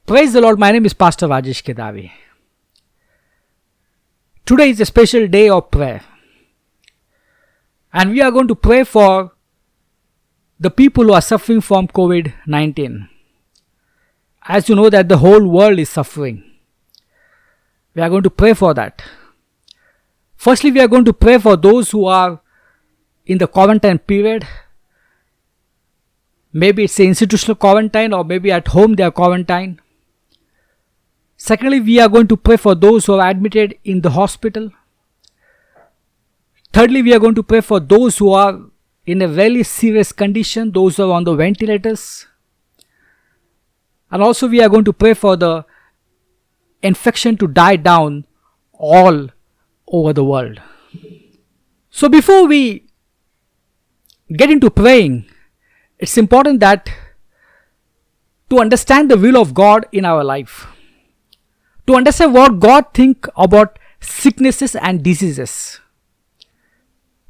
Praise the Lord. My name is Pastor Rajesh Kedavi. Today is a special day of prayer. And we are going to pray for the people who are suffering from COVID-19. As you know that the whole world is suffering. We are going to pray for that. Firstly, we are going to pray for those who are in the quarantine period. Maybe it's an institutional quarantine, or maybe at home they are quarantined. Secondly, we are going to pray for those who are admitted in the hospital. Thirdly, we are going to pray for those who are in a very serious condition, those who are on the ventilators. And also we are going to pray for the infection to die down all over the world. So before we get into praying, it's important that to understand the will of God in our life. To understand what God thinks about sicknesses and diseases.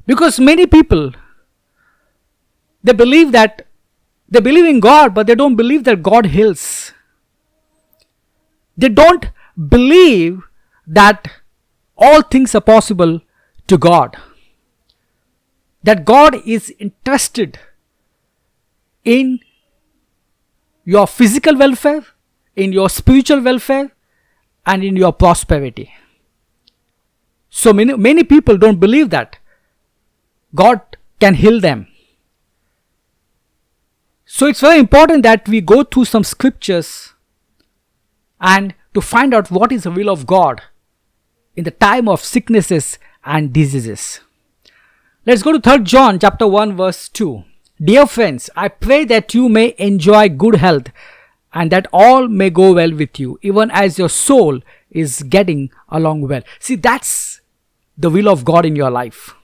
Because many people, they believe in God, but they don't believe that God heals. They don't believe that all things are possible to God. That God is interested in your physical welfare, in your spiritual welfare, and in your prosperity. So many people don't believe that God can heal them. So it's very important that we go through some scriptures and to find out what is the will of God in the time of sicknesses and diseases. Let's go to 3 John chapter 1 verse 2. Dear friends, I pray that you may enjoy good health and that all may go well with you, even as your soul is getting along well. See, that's the will of God in your life.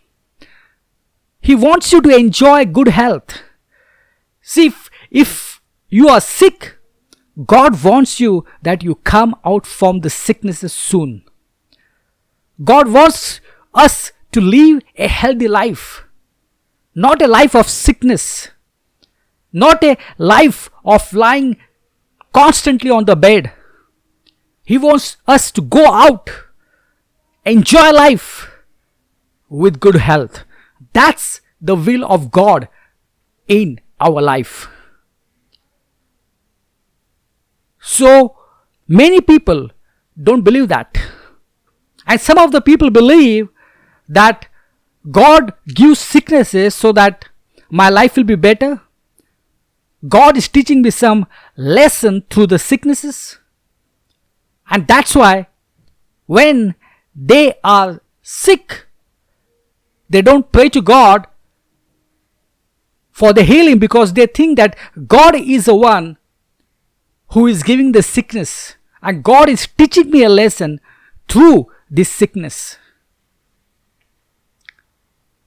He wants you to enjoy good health. See, if you are sick, God wants you that you come out from the sicknesses soon. God wants us to live a healthy life. Not a life of sickness. Not a life of lying constantly on the bed. He wants us to go out, enjoy life with good health. That's the will of God in our life. So many people don't believe that. And some of the people believe that God gives sicknesses so that my life will be better. God is teaching me some lesson through the sicknesses. And that's why when they are sick, they don't pray to God for the healing, because they think that God is the one who is giving the sickness. And God is teaching me a lesson through this sickness.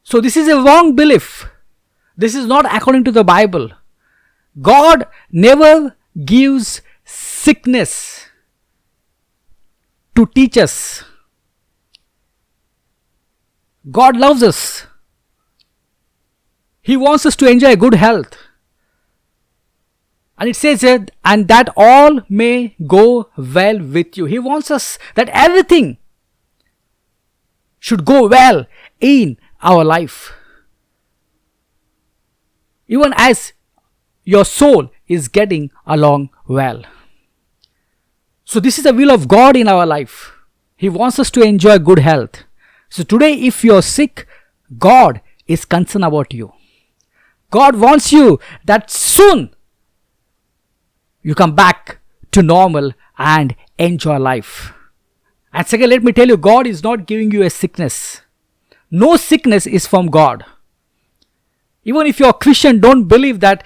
So this is a wrong belief. This is not according to the Bible. God never gives sickness to teach us. God loves us. He wants us to enjoy good health. And it says that, and that all may go well with you. He wants us that everything should go well in our life. Even as your soul is getting along well. So this is the will of God in our life. He wants us to enjoy good health. So today, if you're sick, God is concerned about you. God wants you that soon you come back to normal and enjoy life. And second, let me tell you, God is not giving you a sickness. No sickness is from God. Even if you're a Christian, don't believe that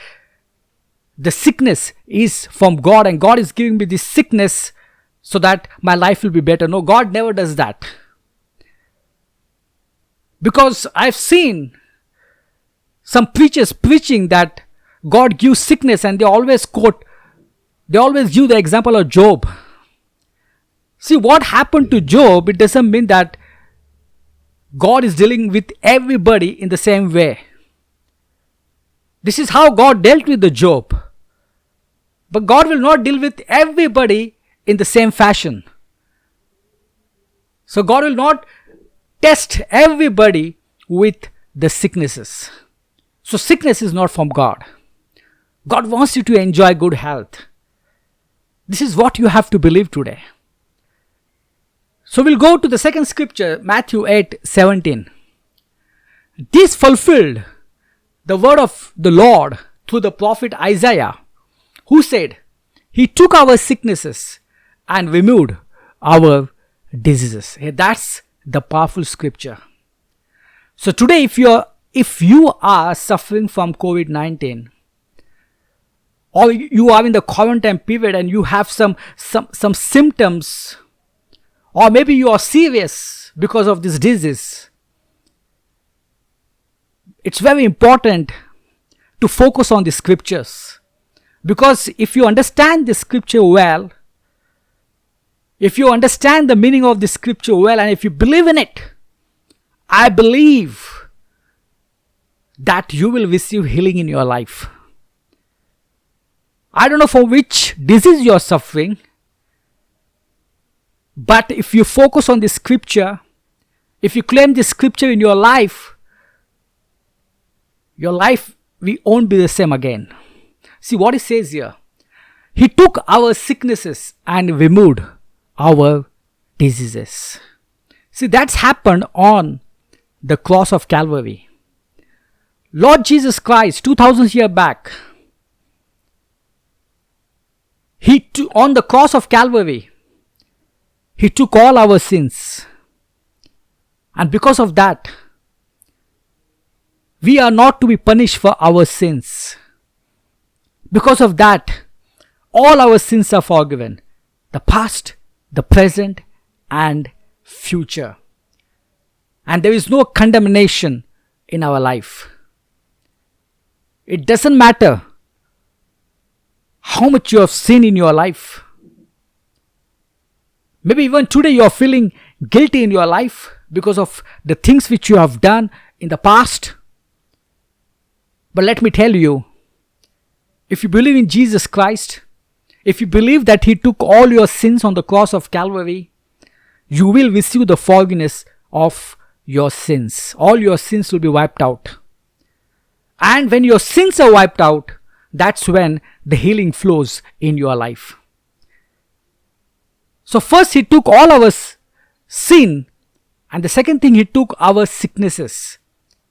the sickness is from God and God is giving me this sickness so that my life will be better. No, God never does that. Because I've seen some preachers preaching that God gives sickness, and they always give the example of Job. See, what happened to Job, it doesn't mean that God is dealing with everybody in the same way. This is how God dealt with the Job. But God will not deal with everybody in the same fashion. So God will not test everybody with the sicknesses. So sickness is not from God. God wants you to enjoy good health. This is what you have to believe today. So we'll go to the second scripture, Matthew 8:17. This fulfilled the word of the Lord through the prophet Isaiah, who said, He took our sicknesses and removed our diseases. That's the powerful scripture. So today, if you are suffering from COVID-19, or you are in the quarantine period and you have some symptoms, or maybe you are serious because of this disease, it's very important to focus on the scriptures. Because if you understand the scripture well, if you understand the meaning of the scripture well, and if you believe in it, I believe that you will receive healing in your life. I don't know for which disease you are suffering, but if you focus on the scripture, if you claim the scripture in your life won't be the same again. See what it says here. He took our sicknesses and removed our diseases. See, that's happened on the cross of Calvary. Lord Jesus Christ, 2000 years back, on the cross of Calvary, He took all our sins. And because of that, we are not to be punished for our sins. Because of that, all our sins are forgiven. The past, the present, and future. And there is no condemnation in our life. It doesn't matter how much you have sinned in your life. Maybe even today you are feeling guilty in your life because of the things which you have done in the past. But let me tell you, if you believe in Jesus Christ, if you believe that He took all your sins on the cross of Calvary, you will receive the forgiveness of your sins. All your sins will be wiped out. And when your sins are wiped out, that's when the healing flows in your life. So first He took all our sin, and the second thing, He took our sicknesses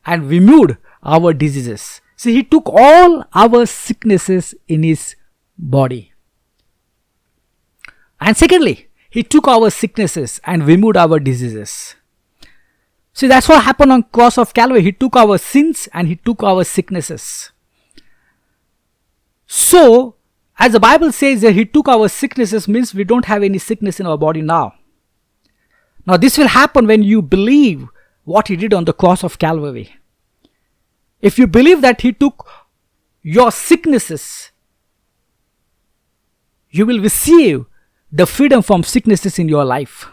and removed our diseases. See, He took all our sicknesses in His body. And secondly, He took our sicknesses and removed our diseases. See, that's what happened on cross of Calvary. He took our sins and He took our sicknesses. So, as the Bible says that He took our sicknesses, means we don't have any sickness in our body now. Now, this will happen when you believe what He did on the cross of Calvary. If you believe that He took your sicknesses, you will receive the freedom from sicknesses in your life.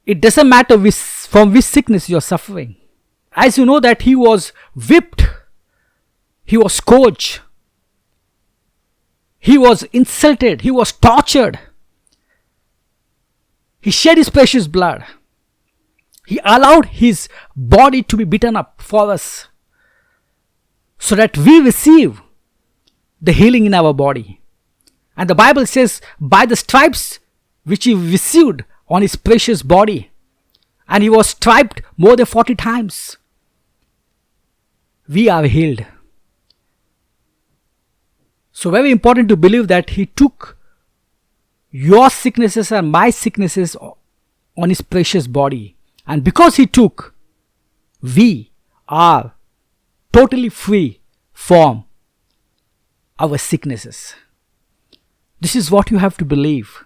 It doesn't matter from which sickness you are suffering. As you know that He was whipped, He was scourged, He was insulted, He was tortured. He shed His precious blood. He allowed His body to be beaten up for us, so that we receive the healing in our body. And the Bible says, by the stripes which He received on His precious body, and He was striped more than 40 times, we are healed. So very important to believe that He took your sicknesses and my sicknesses on His precious body. And because He took, we are totally free from our sicknesses. This is what you have to believe.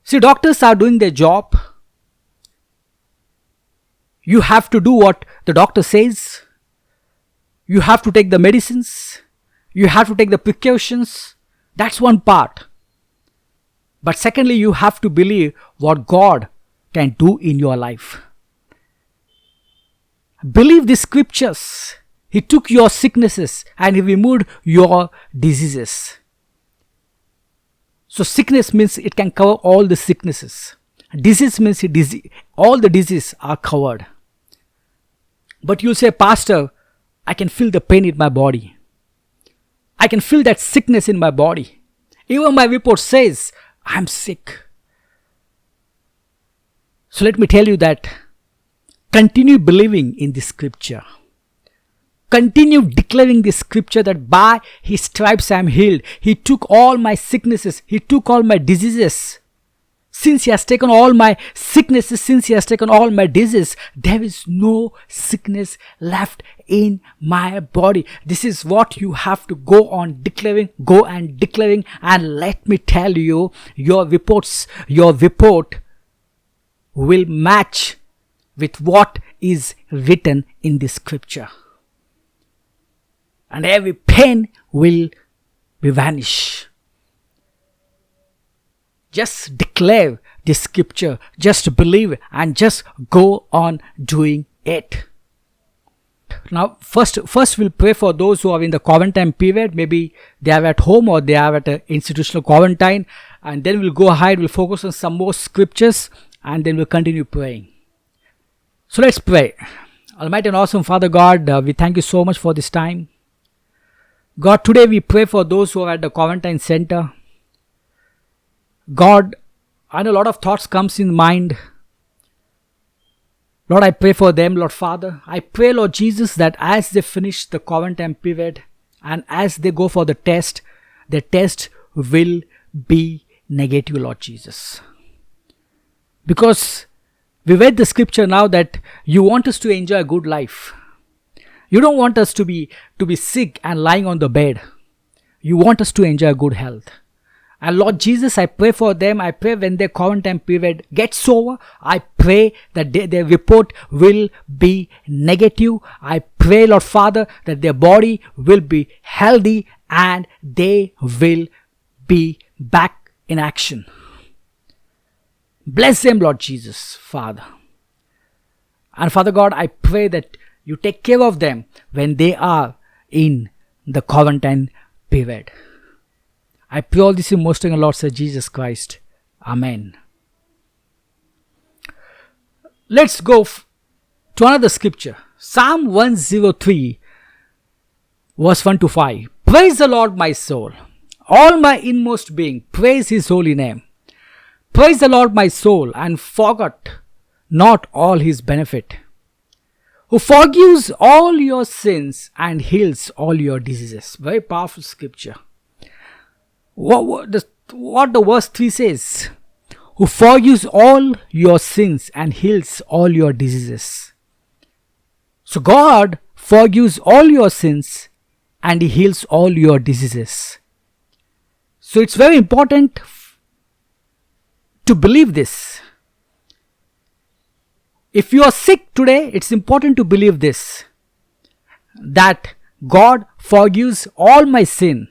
See, doctors are doing their job. You have to do what the doctor says. You have to take the medicines. You have to take the precautions. That's one part. But secondly, you have to believe what God can do in your life. Believe the scriptures. He took your sicknesses and He removed your diseases. So sickness means it can cover all the sicknesses. Disease means all the diseases are covered. But you say, Pastor, I can feel the pain in my body. I can feel that sickness in my body. Even my report says, I'm sick. So let me tell you that continue believing in the scripture. Continue declaring the scripture that by His stripes I am healed. He took all my sicknesses. He took all my diseases. Since He has taken all my sicknesses, since He has taken all my diseases, there is no sickness left in my body. This is what you have to go on declaring, go and declaring. And let me tell you, your report will match with what is written in the scripture. And every pain will be vanish. Just declare the scripture, just believe and just go on doing it. Now first we'll pray for those who are in the quarantine period. Maybe they are at home or they are at an institutional quarantine. And then we'll go ahead, we'll focus on some more scriptures and then we'll continue praying. So let's pray. Almighty and awesome Father God, we thank you so much for this time. God, today we pray for those who are at the quarantine center. God, I know a lot of thoughts comes in mind. Lord, I pray for them, Lord Father. I pray, Lord Jesus, that as they finish the quarantine period and as they go for the test will be negative, Lord Jesus. Because we read the scripture now that you want us to enjoy a good life. You don't want us to be sick and lying on the bed. You want us to enjoy good health. And Lord Jesus, I pray for them. I pray when their quarantine period gets over, I pray that their report will be negative. I pray, Lord Father, that their body will be healthy and they will be back in action. Bless them, Lord Jesus, Father. And Father God, I pray that you take care of them when they are in the quarantine period. I pray all this in most in Lord Sir Jesus Christ. Amen. Let's go to another scripture. Psalm 103 verse 1 to 5. Praise the Lord, my soul. All my inmost being, praise His holy name. Praise the Lord, my soul, and forget not all His benefit, who forgives all your sins and heals all your diseases. Very powerful scripture. What the verse 3 says, who forgives all your sins and heals all your diseases. So God forgives all your sins and He heals all your diseases. So it's very important to believe this. If you are sick today, it's important to believe this, that God forgives all my sin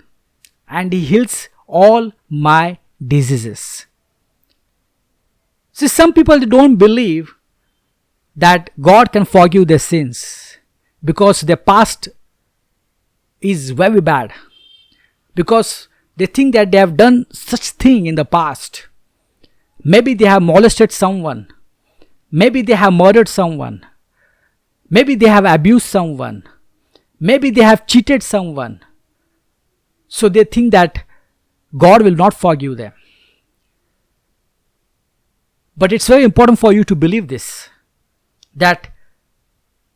and He heals all my diseases. See, some people, they don't believe that God can forgive their sins because their past is very bad, because they think that they have done such thing in the past. Maybe they have molested someone. Maybe they have murdered someone. Maybe they have abused someone. Maybe they have cheated someone. So they think that God will not forgive them. But it's very important for you to believe this, that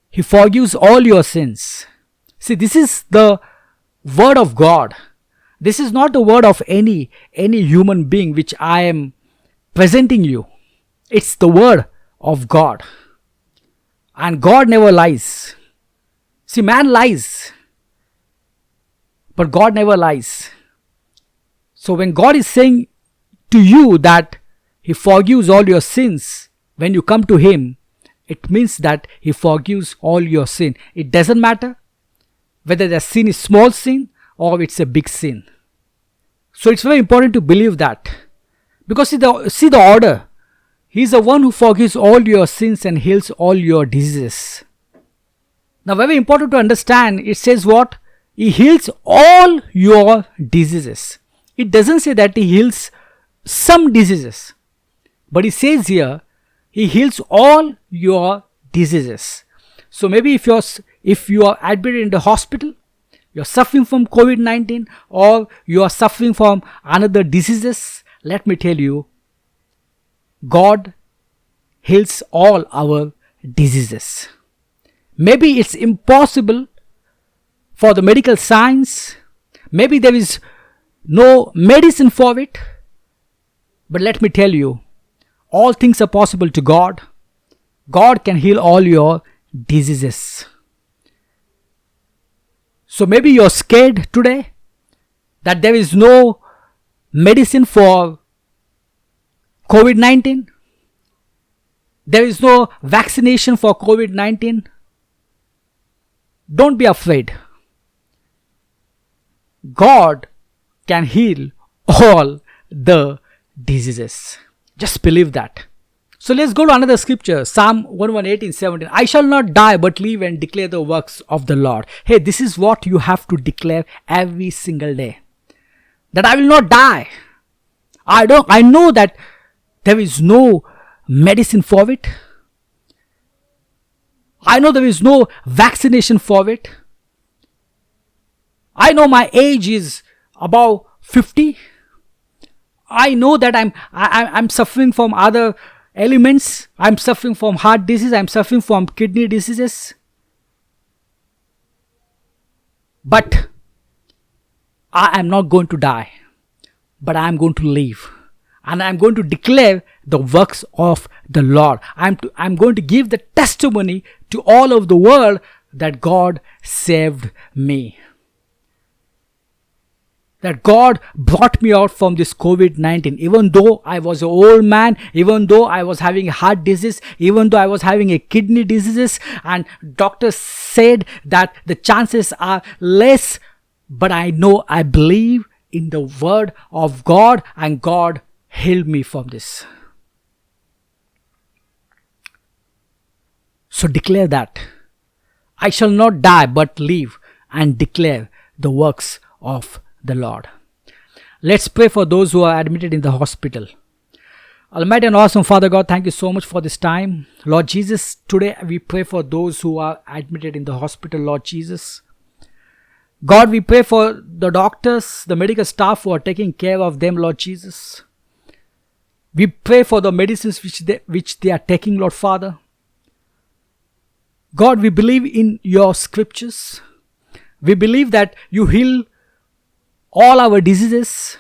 He forgives all your sins. See, this is the word of God. This is not the word of any human being which I am presenting you. It's the word of God. And God never lies. See, man lies, but God never lies. So when God is saying to you that He forgives all your sins, when you come to Him, it means that He forgives all your sin. It doesn't matter whether the sin is small sin or it's a big sin. So it's very important to believe that. Because see the order. He is the one who forgives all your sins and heals all your diseases. Now, very important to understand, it says what? He heals all your diseases. It doesn't say that He heals some diseases. But He says here, He heals all your diseases. So maybe if you are admitted in the hospital, you are suffering from COVID-19, or you are suffering from another diseases, let me tell you, God heals all our diseases. Maybe it's impossible for the medical science. Maybe there is no medicine for it. But let me tell you, all things are possible to God. God can heal all your diseases. So maybe you're scared today that there is no medicine for COVID-19. There is no vaccination for COVID-19. Don't be afraid. God can heal all the diseases. Just believe that. So let's go to another scripture. Psalm 118:17. I shall not die but live and declare the works of the Lord. Hey, this is what you have to declare every single day. That I will not die. I know that there is no medicine for it. I know there is no vaccination for it. I know my age is about 50. I know that I'm suffering from other elements. I'm suffering from heart disease. I'm suffering from kidney diseases. But I am not going to die. But I am going to live. And I am going to declare the works of the Lord. I'm going to give the testimony to all of the world that God saved me. That God brought me out from this COVID-19. Even though I was an old man, even though I was having a heart disease, even though I was having a kidney diseases, and doctors said that the chances are less, but I know, I believe in the word of God, and God healed me from this. So declare that. I shall not die but live and declare the works of the Lord. Let's pray for those who are admitted in the hospital. Almighty and awesome Father God, thank you so much for this time. Lord Jesus, today we pray for those who are admitted in the hospital, Lord Jesus. God, we pray for the doctors, the medical staff who are taking care of them, Lord Jesus. We pray for the medicines which they are taking, Lord Father. God, we believe in your scriptures. We believe that you heal all our diseases.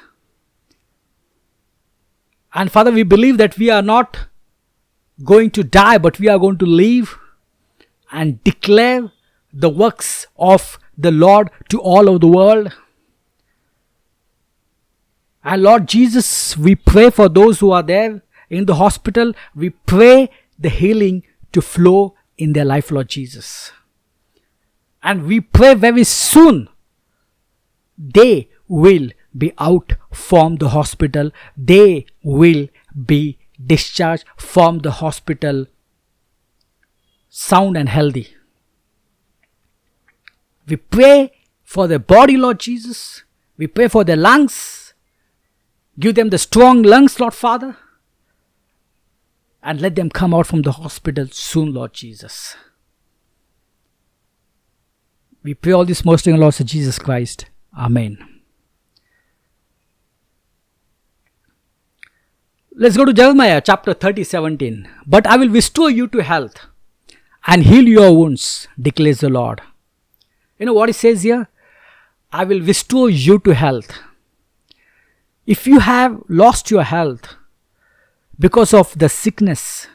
And Father, we believe that we are not going to die, but we are going to live and declare the works of the Lord to all of the world. And Lord Jesus, we pray for those who are there in the hospital. We pray the healing to flow in their life, Lord Jesus. And we pray very soon they will be out from the hospital. They will be discharged from the hospital sound and healthy. We pray for their body, Lord Jesus. We pray for their lungs. Give them the strong lungs, Lord Father. And let them come out from the hospital soon, Lord Jesus. We pray all this most in the Lord Jesus Christ. Amen. Let's go to Jeremiah chapter 30:17. But I will restore you to health and heal your wounds, declares the Lord. You know what it says here? I will restore you to health. If you have lost your health because of the sickness,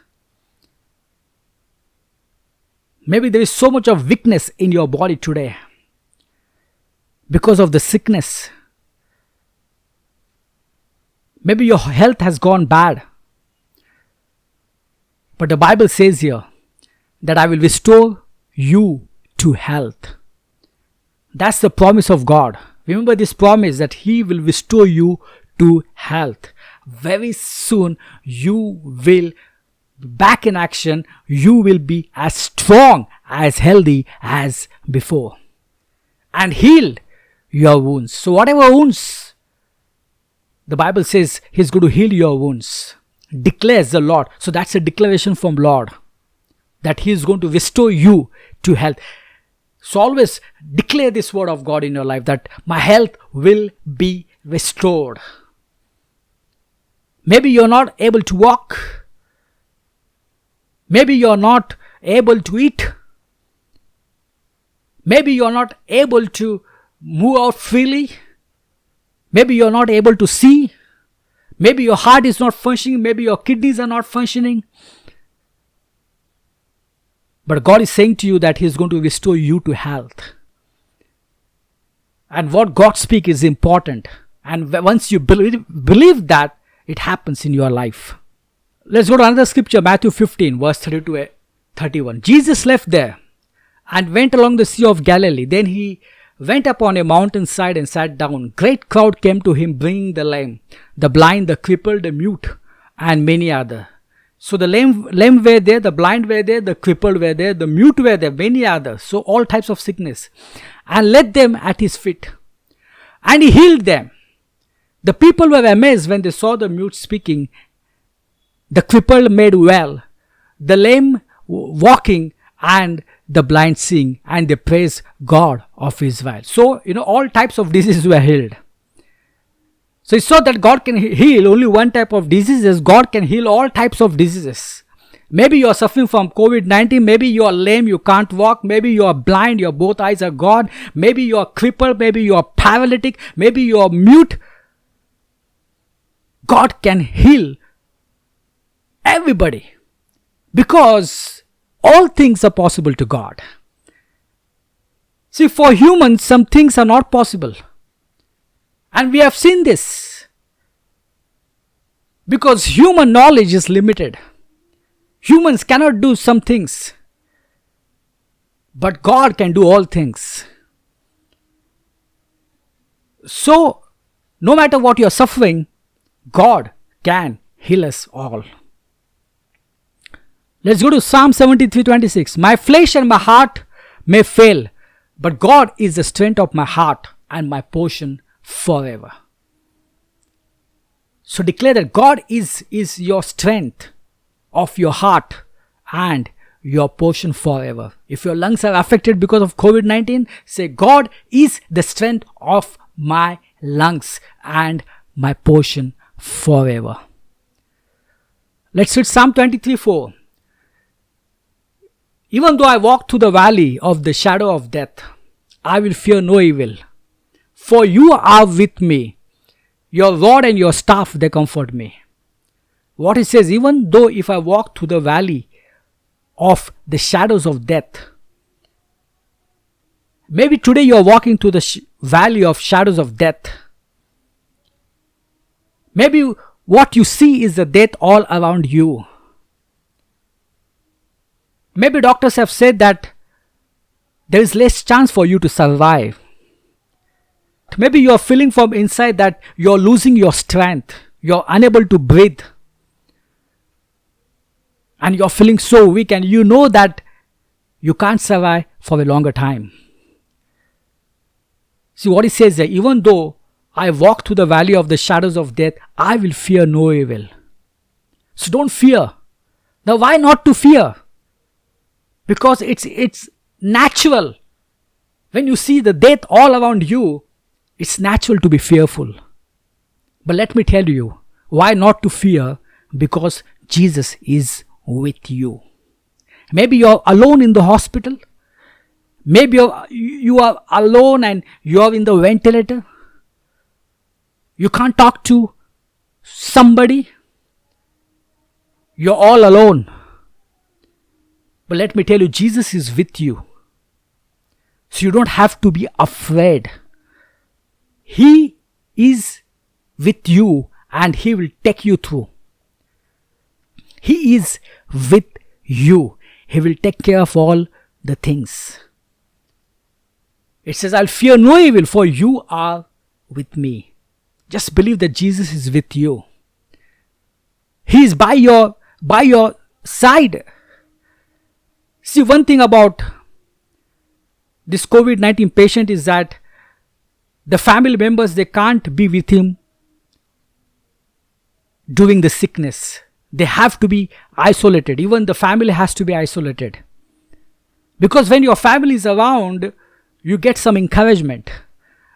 maybe there is so much of weakness in your body today because of the sickness. Maybe your health has gone bad. But the Bible says here that I will restore you to health. That's the promise of God. Remember this promise that He will restore you to health. Very soon you will be back in action. You will be as strong as healthy as before, and healed your wounds. So whatever wounds, the Bible says He's going to heal your wounds, declares the Lord. So that's a declaration from Lord, that He is going to restore you to health. So always declare this word of God in your life, that my health will be restored. Maybe you're not able to walk. Maybe you're not able to eat. Maybe you're not able to move out freely. Maybe you're not able to see. Maybe your heart is not functioning. Maybe your kidneys are not functioning. But God is saying to you that He is going to restore you to health. And what God speaks is important. And once you believe that, it happens in your life. Let's go to another scripture, Matthew 15, verse 30 to 31. Jesus left there and went along the Sea of Galilee. Then He went up on a mountainside and sat down. Great crowd came to Him, bringing the lame, the blind, the crippled, the mute, and many other. So the lame were there, the blind were there, the crippled were there, the mute were there, many others. So all types of sickness. And laid them at His feet. And He healed them. The people were amazed when they saw the mute speaking, the crippled made well, the lame walking, and the blind seeing, and they praised God of Israel. So, all types of diseases were healed. So it's not that God can heal only one type of diseases. God can heal all types of diseases. Maybe you are suffering from COVID-19. Maybe you are lame, you can't walk. Maybe you are blind, your both eyes are gone. Maybe you are crippled. Maybe you are paralytic. Maybe you are mute. God can heal everybody, because all things are possible to God. See, for humans, some things are not possible. And we have seen this, because human knowledge is limited. Humans cannot do some things, but God can do all things. So, no matter what you are suffering, God can heal us all. Let's go to Psalm 73:26. My flesh and my heart may fail, but God is the strength of my heart and my portion forever. So declare that God is your strength of your heart and your portion forever. If your lungs are affected because of COVID-19, say, God is the strength of my lungs and my portion forever. Let's read Psalm 23:4. Even though I walk through the valley of the shadow of death, I will fear no evil. For you are with me. Your rod and your staff, they comfort me. What it says, even though if I walk through the valley of the shadows of death. Maybe today you are walking through the valley of shadows of death. Maybe what you see is the death all around you. Maybe doctors have said that there is less chance for you to survive. Maybe you are feeling from inside that you are losing your strength. You are unable to breathe. And you are feeling so weak, and you know that you can't survive for a longer time. See what it says there, even though I walk through the valley of the shadows of death, I will fear no evil. So don't fear. Now why not to fear? Because it's natural. When you see the death all around you, it's natural to be fearful. But let me tell you, why not to fear? Because Jesus is with you. Maybe you're alone in the hospital. Maybe you are alone and you're in the ventilator. You can't talk to somebody. You're all alone. But let me tell you, Jesus is with you. So you don't have to be afraid. He is with you and He will take you through. He is with you. He will take care of all the things. It says, I'll fear no evil, for you are with me. Just believe that Jesus is with you. He is by your side. See, one thing about this COVID-19 patient is that the family members, they can't be with him during the sickness. They have to be isolated. Even the family has to be isolated. Because when your family is around, you get some encouragement.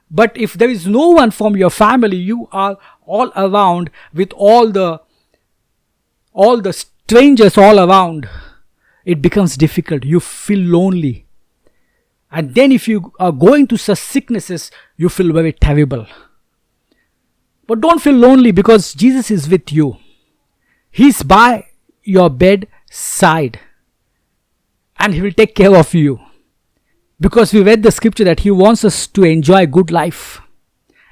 But if there is no one from your family, you are all around with all the strangers all around, it becomes difficult. You feel lonely. And then if you are going to such sicknesses, you feel very terrible. But don't feel lonely, because Jesus is with you. He's by your bedside. And He will take care of you. Because we read the scripture that He wants us to enjoy a good life.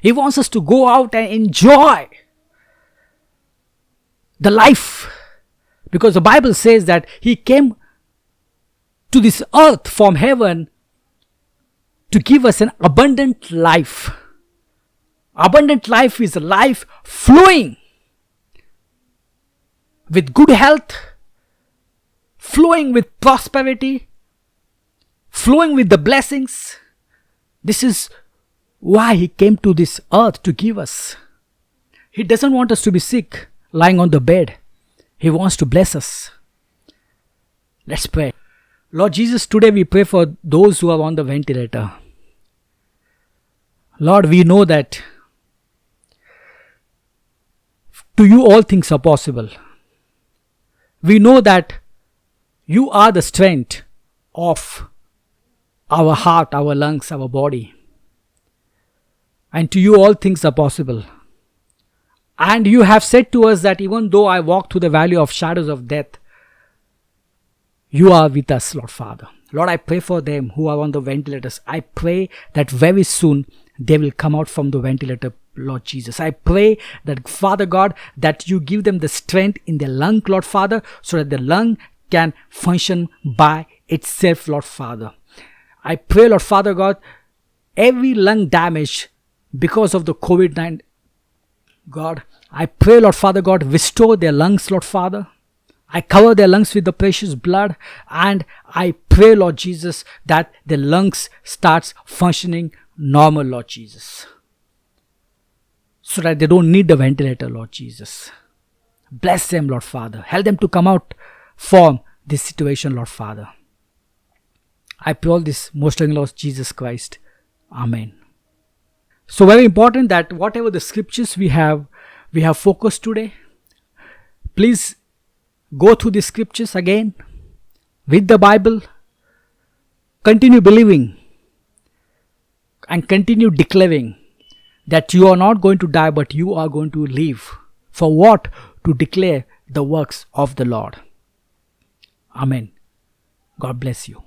He wants us to go out and enjoy the life. Because the Bible says that He came to this earth from heaven to give us an abundant life. Abundant life is a life flowing with good health, flowing with prosperity, flowing with the blessings. This is why He came to this earth to give us. He doesn't want us to be sick, lying on the bed. He wants to bless us. Let's pray. Lord Jesus, today we pray for those who are on the ventilator. Lord, we know that to You all things are possible. We know that You are the strength of our heart, our lungs, our body. And to You all things are possible. And You have said to us that even though I walk through the valley of shadows of death, You are with us, Lord Father. Lord, I pray for them who are on the ventilators. I pray that very soon they will come out from the ventilator, Lord Jesus. I pray that, Father God, that You give them the strength in their lung, Lord Father, so that the lung can function by itself, Lord Father. I pray, Lord Father God, every lung damage because of the COVID-19, God, I pray, Lord Father God, restore their lungs, Lord Father. I cover their lungs with the precious blood, and I pray, Lord Jesus, that the lungs starts functioning normal, Lord Jesus, so that they don't need the ventilator, Lord Jesus. Bless them, Lord Father. Help them to come out from this situation, Lord Father. I pray all this most in Lord Jesus Christ. Amen. So very important that whatever the scriptures we have focused today, please go through the scriptures again, read the Bible, continue believing, and continue declaring that you are not going to die, but you are going to live. For what? To declare the works of the Lord. Amen. God bless you.